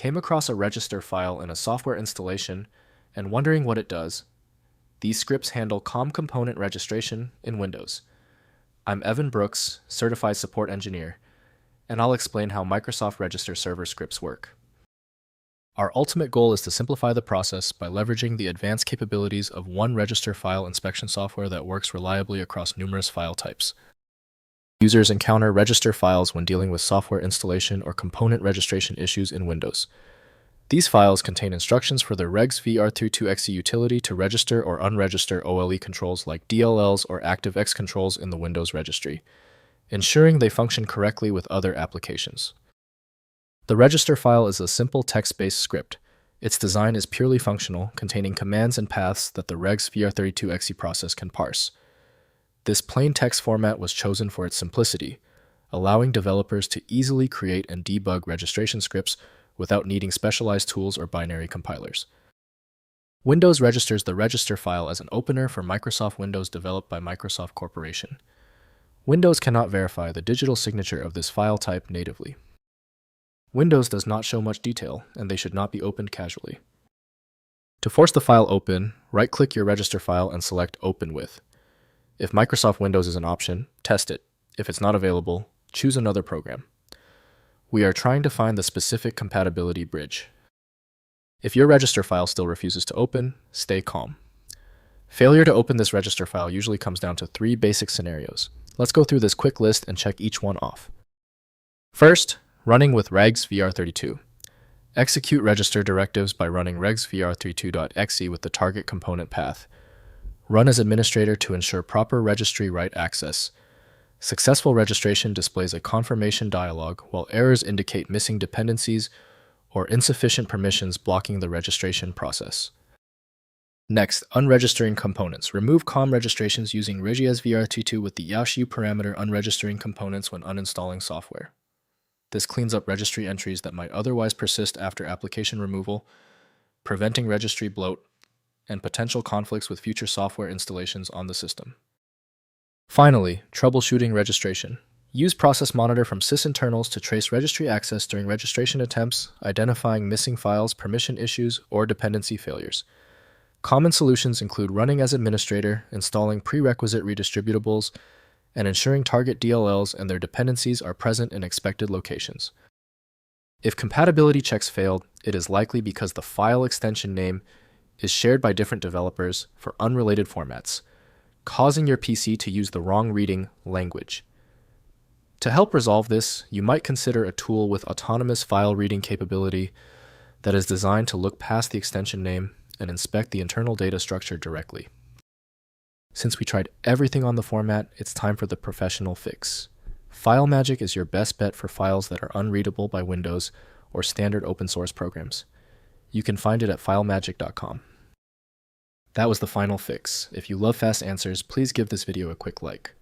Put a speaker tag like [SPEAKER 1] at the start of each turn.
[SPEAKER 1] Came across a register file in a software installation and wondering what it does? These scripts handle COM component registration in Windows. I'm Evan Brooks, Certified Support Engineer, and I'll explain how Microsoft Register Server scripts work. Our ultimate goal is to simplify the process by leveraging the advanced capabilities of one register file inspection software that works reliably across numerous file types. Users encounter register files when dealing with software installation or component registration issues in Windows. These files contain instructions for the regs VR32exe utility to register or unregister OLE controls like DLLs or ActiveX controls in the Windows Registry, ensuring they function correctly with other applications. The register file is a simple text-based script. Its design is purely functional, containing commands and paths that the regs VR32exe process can parse. This plain text format was chosen for its simplicity, allowing developers to easily create and debug registration scripts without needing specialized tools or binary compilers. Windows registers the register file as an opener for Microsoft Windows developed by Microsoft Corporation. Windows cannot verify the digital signature of this file type natively. Windows does not show much detail, and they should not be opened casually. To force the file open, right-click your register file and select Open With. If Microsoft Windows is an option, test it. If it's not available, choose another program. We are trying to find the specific compatibility bridge. If your register file still refuses to open, stay calm. Failure to open this register file usually comes down to 3 basic scenarios. Let's go through this quick list and check each one off. First, running with regs VR32. Execute register directives by running regs VR32.exe with the target component path. Run as administrator to ensure proper registry write access. Successful registration displays a confirmation dialog, while errors indicate missing dependencies or insufficient permissions blocking the registration process. Next, unregistering components. Remove COM registrations using regias VR32 with the yashu parameter unregistering components when uninstalling software. This cleans up registry entries that might otherwise persist after application removal, preventing registry bloat and potential conflicts with future software installations on the system. Finally, troubleshooting registration. Use process monitor from sysinternals to trace registry access during registration attempts, identifying missing files, permission issues, or dependency failures. Common solutions include running as administrator, installing prerequisite redistributables, and ensuring target DLLs and their dependencies are present in expected locations. If compatibility checks failed, it is likely because the file extension name is shared by different developers for unrelated formats, causing your PC to use the wrong reading language. To help resolve this, you might consider a tool with autonomous file reading capability that is designed to look past the extension name and inspect the internal data structure directly. Since we tried everything on the format, it's time for the professional fix. FileMagick is your best bet for files that are unreadable by Windows or standard open source programs. You can find it at filemagick.com. That was the final fix. If you love fast answers, please give this video a quick like.